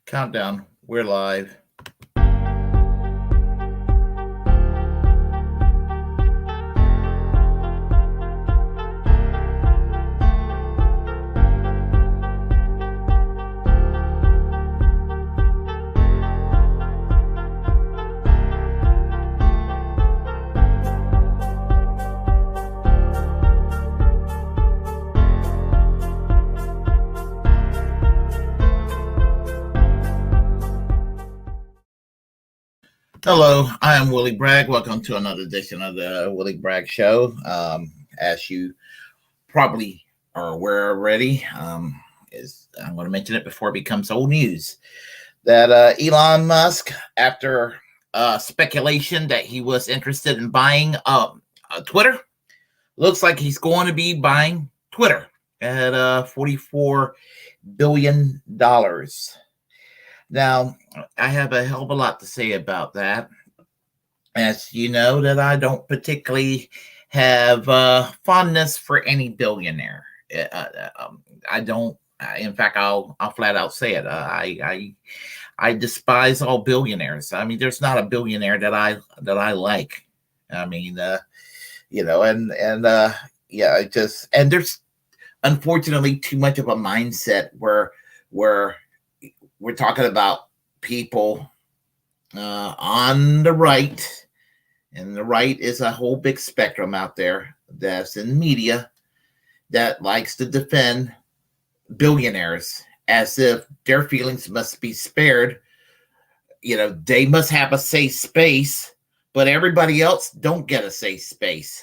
Countdown. We're live. Hello, I am Willie Bragg. Welcome to another edition of the Willie Bragg Show. As you probably are aware already, I'm going to mention it before it becomes old news, that Elon Musk, after speculation that he was interested in buying Twitter, looks like he's going to be buying Twitter at $44 billion. Now, I have a hell of a lot to say about that. As you know, that I don't particularly have fondness for any billionaire. I don't. In fact, I'll flat out say it. I despise all billionaires. I mean, there's not a billionaire that I like. I mean, and there's unfortunately too much of a mindset where we're talking about people on the right, and the right is a whole big spectrum out there that's in media that likes to defend billionaires as if their feelings must be spared. You know, they must have a safe space, but everybody else don't get a safe space.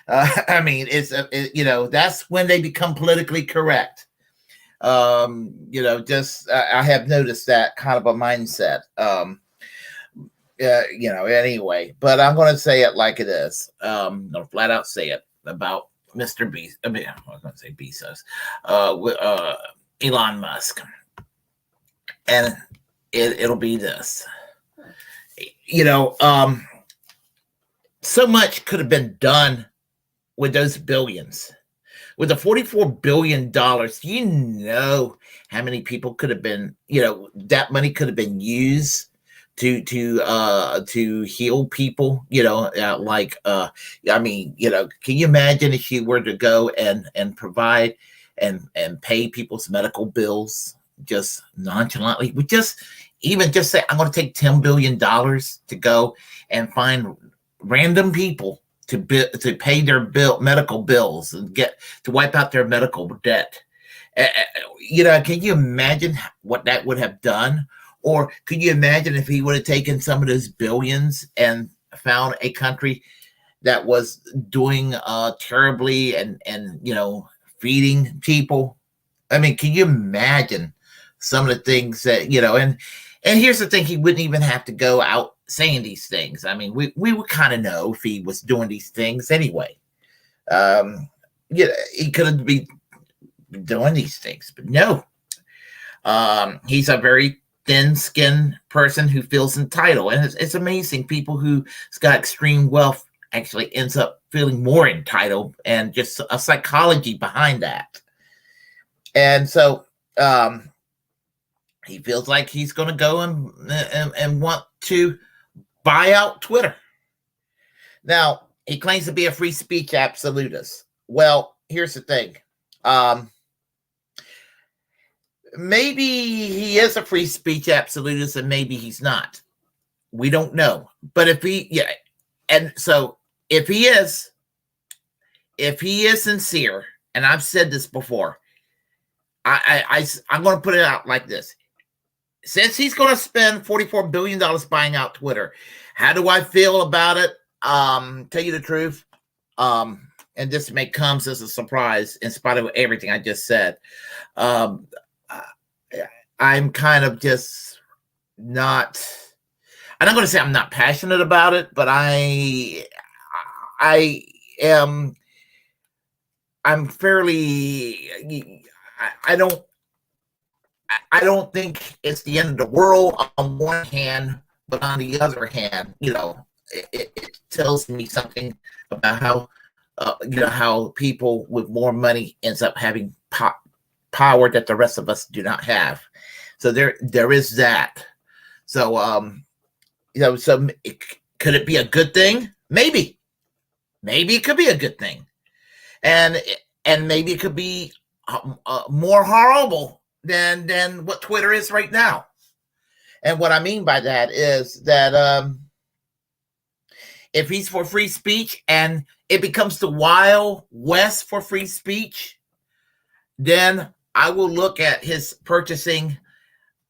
I mean, that's when they become politically correct. I have noticed that kind of a mindset. Anyway, but I'm going to say it like it is. I'm going to flat out say it about Mr. B. I mean, I was going to say Bezos, Elon Musk, and it'll be this. So much could have been done with those billions. With the $44 billion, you know how many people could have been, that money could have been used to heal people, can you imagine if you were to go and provide and pay people's medical bills just nonchalantly? We just say, I'm going to take $10 billion to go and find random people to pay their medical bills and get to wipe out their medical debt. Can you imagine what that would have done? Or could you imagine if he would have taken some of those billions and found a country that was doing terribly and feeding people? I mean, can you imagine some of the things that, and here's the thing, he wouldn't even have to go out saying these things. I mean, we would kind of know if he was doing these things anyway. He couldn't be doing these things, but no. He's a very thin-skinned person who feels entitled, and it's amazing. People who's got extreme wealth actually ends up feeling more entitled, and just a psychology behind that. And so he feels like he's going to go and want to buy out Twitter. Now, he claims to be a free speech absolutist. Well, here's the thing. Maybe he is a free speech absolutist and maybe he's not. We don't know. But if he is sincere, and I've said this before, I'm going to put it out like this. Since he's going to spend $44 billion buying out Twitter, how do I feel about it? Tell you the truth, and this may come as a surprise in spite of everything I just said. I'm kind of just not. I'm not going to say I'm not passionate about it, but I am. I'm fairly. I don't think it's the end of the world on one hand, but on the other hand, it tells me something about how people with more money ends up having power that the rest of us do not have. So there is that. So could it be a good thing? Maybe it could be a good thing, and maybe it could be more horrible than what Twitter is right now. And what I mean by that is that if he's for free speech and it becomes the Wild West for free speech, then I will look at his purchasing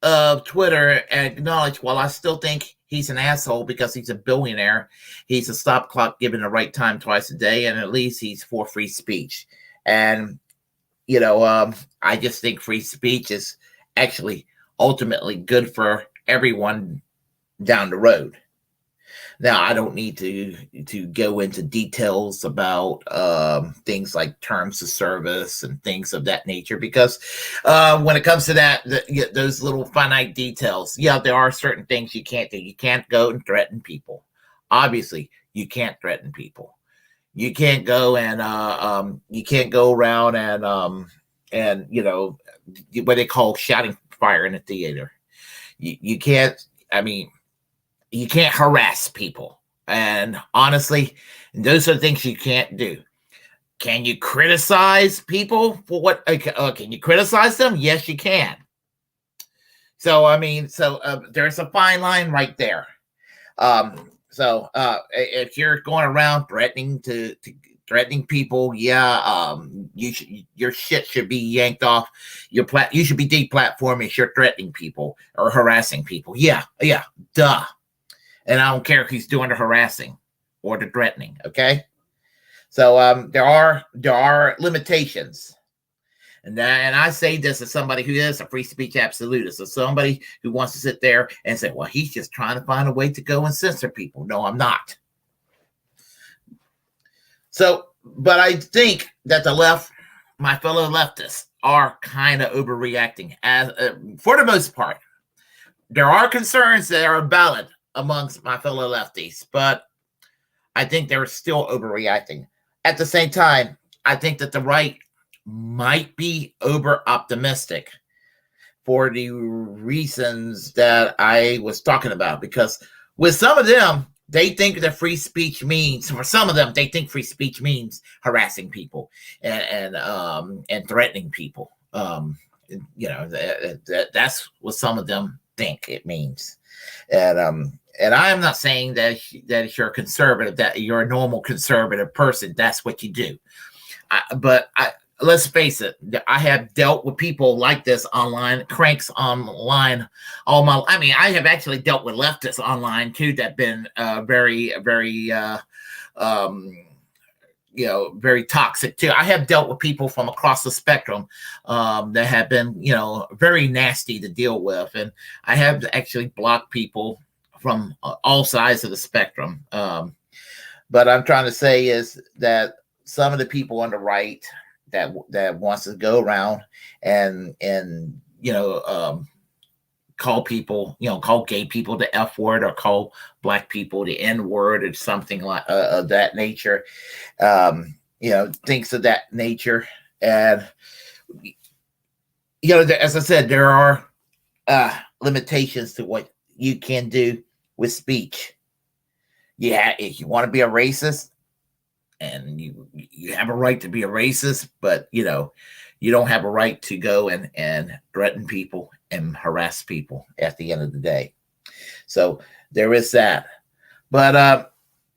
of Twitter and acknowledge, well, I still think he's an asshole because he's a billionaire. He's a stop clock given the right time twice a day, and at least he's for free speech. And, I just think free speech is actually ultimately good for everyone down the road. Now, I don't need to go into details about things like terms of service and things of that nature, because when it comes to that, those little finite details, there are certain things you can't do. You can't go and threaten people. Obviously, you can't threaten people. You can't go and you can't go around and what they call shouting fire in a theater. You can't. I mean, you can't harass people. And honestly, those are things you can't do. Can you criticize people for what? Can you criticize them? Yes, you can. So, there's a fine line right there. If you're going around threatening people, your shit should be yanked off your you should be deplatforming if you're threatening people or harassing people. Duh. And I don't care who's doing the harassing or the threatening. Okay. So there are limitations. And I say this as somebody who is a free speech absolutist, so somebody who wants to sit there and say, well, he's just trying to find a way to go and censor people. No, I'm not. So, but I think that the left, my fellow leftists, are kind of overreacting for the most part. There are concerns that are valid amongst my fellow lefties, but I think they're still overreacting. At the same time, I think that the right might be over optimistic for the reasons that I was talking about, because with some of them, they think that free speech means, for some of them, they think free speech means harassing people and threatening people. That's what some of them think it means. And I am not saying that if you're a conservative, that you're a normal conservative person, that's what you do. But let's face it, I have dealt with people like this online, cranks online. I have actually dealt with leftists online too that have been very, very, very toxic too. I have dealt with people from across the spectrum that have been, very nasty to deal with. And I have actually blocked people from all sides of the spectrum. But I'm trying to say is that some of the people on the right that wants to go around and call people, call gay people the F word, or call black people the N word, or something like of that nature, things of that nature. And, as I said, there are limitations to what you can do with speech. Yeah, if you want to be a racist, and you have a right to be a racist, but you don't have a right to go and threaten people and harass people at the end of the day. So there is that. But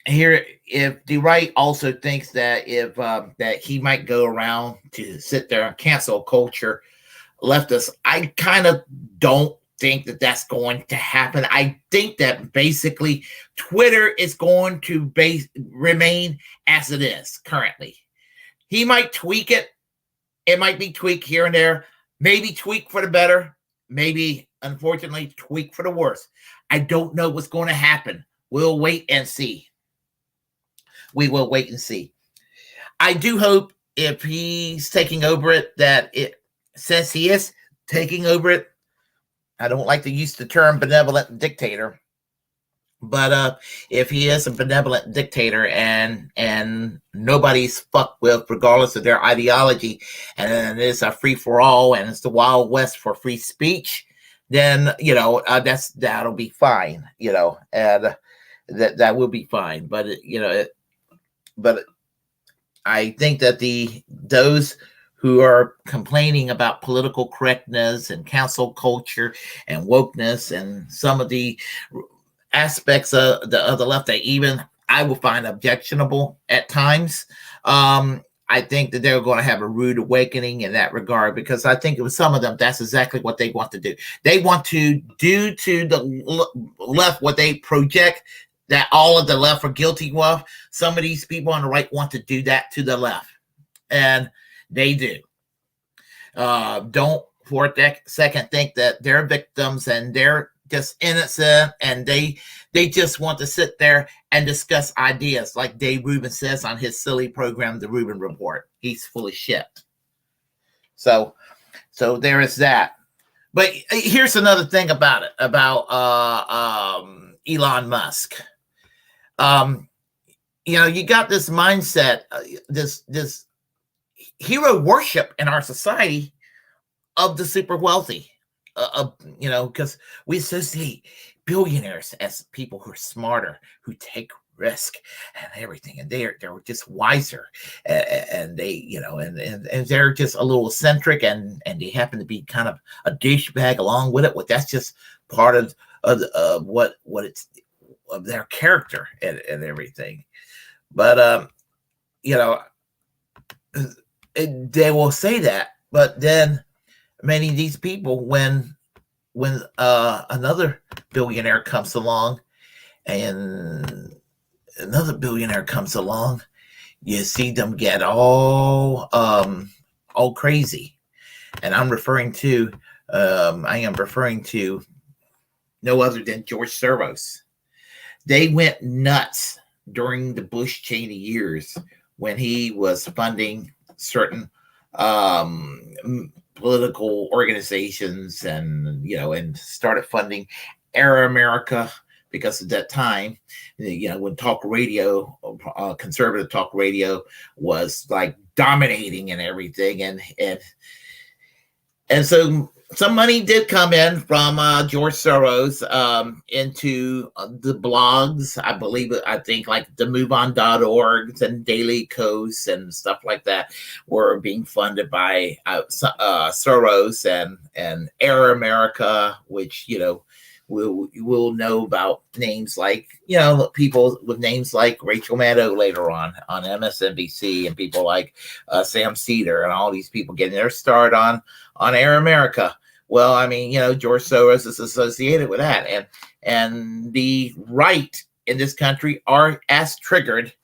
here, if the right also thinks that that he might go around to sit there and cancel culture leftists, I kind of don't think that that's going to happen. I think that basically Twitter is going to remain as it is currently. He might tweak it. It might be tweaked here and there. Maybe tweak for the better. Maybe, unfortunately, tweak for the worse. I don't know what's going to happen. We'll wait and see. We will wait and see. I do hope if he's taking over it, since he is taking over it, I don't like to use the term benevolent dictator, but if he is a benevolent dictator and nobody's fucked with regardless of their ideology, and it's a free for all and it's the Wild West for free speech, then that'll be fine, and that will be fine. But but I think that those who are complaining about political correctness and cancel culture and wokeness and some of the aspects of the left that even I will find objectionable at times. I think that they're going to have a rude awakening in that regard, because I think with some of them, that's exactly what they want to do. They want to do to the left what they project that all of the left are guilty of. Some of these people on the right want to do that to the left, and they do. Don't for a second think that they're victims and they're just innocent, and they just want to sit there and discuss ideas like Dave Rubin says on his silly program, The Rubin Report. He's full of shit. So there is that. But here's another thing about it, about Elon Musk. You got this mindset, this hero worship in our society of the super wealthy. Because we associate billionaires as people who are smarter, who take risk and everything, and they're just wiser, and they and they're just a little eccentric, and they happen to be kind of a douchebag along with it. Well, that's just part of what it's of their character and everything. But they will say that, but then many of these people, when another billionaire comes along, and another billionaire comes along, you see them get all crazy. And I am referring to no other than George Soros. They went nuts during the Bush Cheney years when he was funding certain political organizations, and started funding Air America, because at that time, when talk radio, conservative talk radio was like dominating and everything, and so some money did come in from George Soros into the blogs. I think like the MoveOn.org and Daily Kos and stuff like that were being funded by Soros, and Air America, which we'll know about names like people with names like Rachel Maddow later on MSNBC, and people like Sam Cedar, and all these people getting their start on Air America. Well, I mean, George Soros is associated with that, and the right in this country are as triggered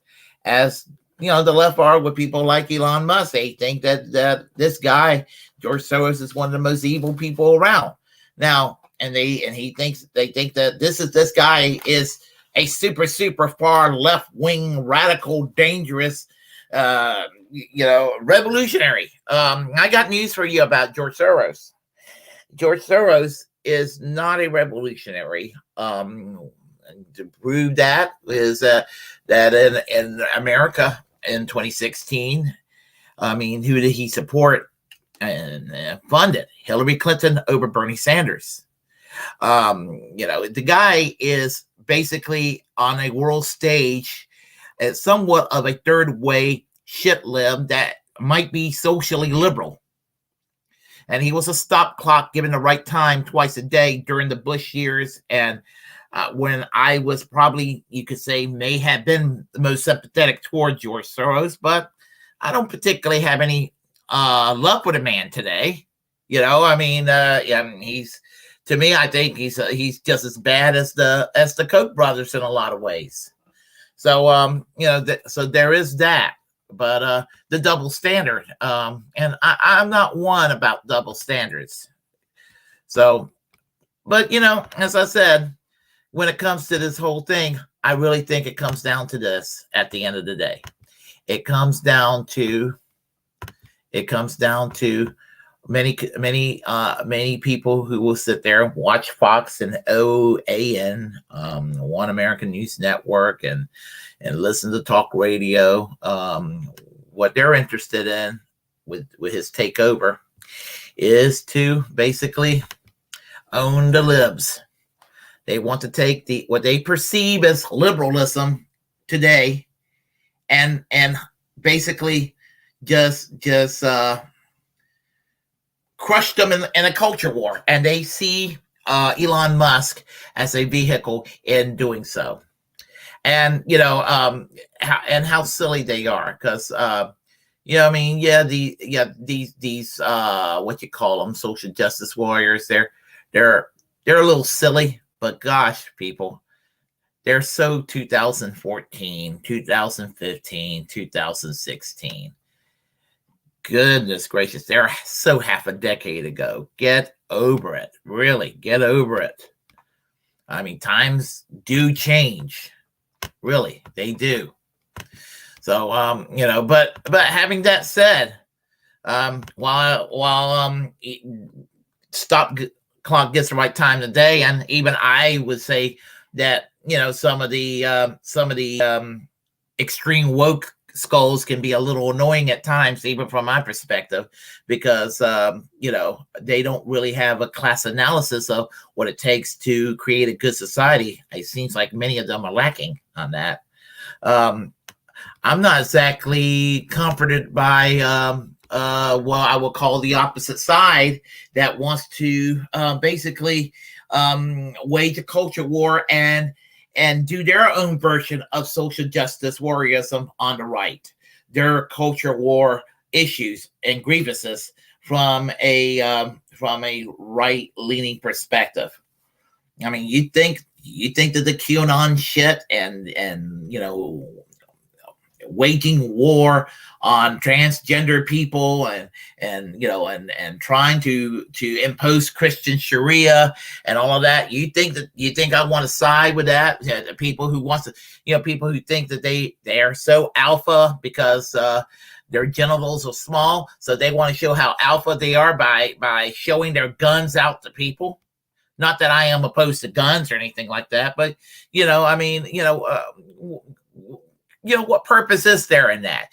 as the left are with people like Elon Musk. They think that this guy George Soros is one of the most evil people around now, and they think that this guy is a super far left wing, radical, dangerous, revolutionary. I got news for you about George Soros. George Soros is not a revolutionary. To prove that is that in America in 2016, I mean, who did he support and funded? Hillary Clinton over Bernie Sanders. The guy is basically on a world stage as somewhat of a third way shit lib that might be socially liberal. And he was a stop clock given the right time twice a day during the Bush years. And when I was probably, you could say, may have been the most sympathetic toward George Soros, but I don't particularly have any love for the man today. He's, to me, I think he's just as bad as the Koch brothers in a lot of ways. So, so there is that. But the double standard, and I'm not one about double standards. So, but as I said, when it comes to this whole thing, I really think it comes down to this. At the end of the day, it comes down to many people who will sit there and watch Fox and OAN, One American News Network, and listen to talk radio. What they're interested in with his takeover is to basically own the libs. They want to take what they perceive as liberalism today and basically just crushed them in a culture war, and they see Elon Musk as a vehicle in doing so. And how silly they are, because I mean, these what you call them, social justice warriors, they're a little silly, but gosh, people, they're so 2014, 2015, 2016. Goodness gracious, they're so half a decade ago. Get over it. Really, get over it. I mean, times do change. Really, they do. So, but having that said, while stop clock gets the right time of day, and even I would say that some of the extreme woke skulls can be a little annoying at times, even from my perspective, because they don't really have a class analysis of what it takes to create a good society. It seems like many of them are lacking on that. I'm not exactly comforted by what I will call the opposite side, that wants to basically wage a culture war and do their own version of social justice warriorism on the right, their culture war issues and grievances from a right leaning perspective. I mean, you think that the QAnon shit and waging war on transgender people and trying to impose Christian Sharia and all of that, you think I want to side with that? The people who wants to, people who think that they are so alpha because their genitals are small, so they want to show how alpha they are by showing their guns out to people. Not that I am opposed to guns or anything like that, but what purpose is there in that?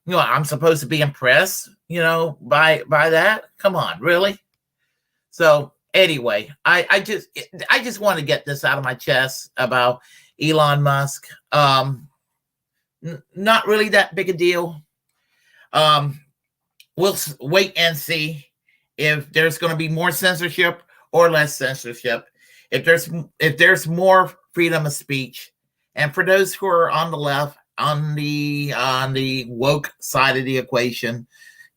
I'm supposed to be impressed, by that. Come on, really? So anyway, I just want to get this out of my chest about Elon Musk. Not really that big a deal. We'll wait and see if there's going to be more censorship or less censorship. If there's more freedom of speech, and for those who are on the left, on the woke side of the equation,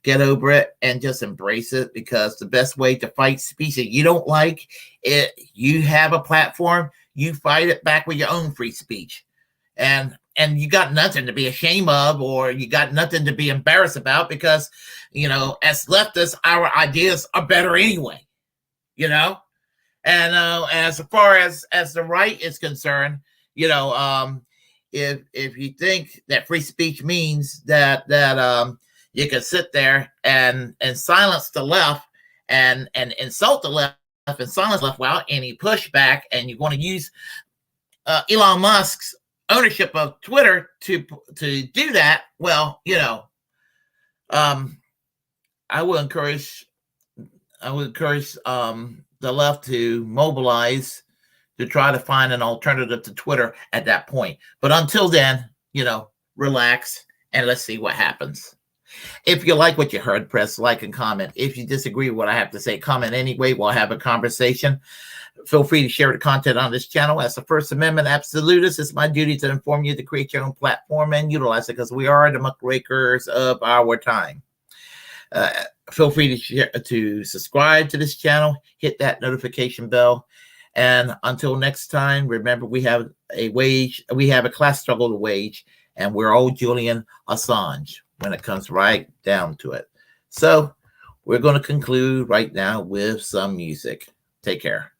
get over it and just embrace it, because the best way to fight speech that you don't like, you have a platform, you fight it back with your own free speech, and you got nothing to be ashamed of, or you got nothing to be embarrassed about, because as leftists, our ideas are better anyway. And as far as the right is concerned, if you think that free speech means that you can sit there and silence the left and insult the left and silence the left without any pushback, and you want to use Elon Musk's ownership of Twitter to do that, well, I would encourage the left to mobilize to try to find an alternative to Twitter at that point. But until then, relax and let's see what happens. If you like what you heard, press like and comment. If you disagree with what I have to say, comment anyway. We'll have a conversation. Feel free to share the content on this channel. As the First Amendment absolutist, it's my duty to inform you to create your own platform and utilize it, because we are the muckrakers of our time. Feel free to subscribe to this channel, hit that notification bell. And until next time, remember, we have a class struggle to wage, and we're all Julian Assange when it comes right down to it. So we're going to conclude right now with some music. Take care.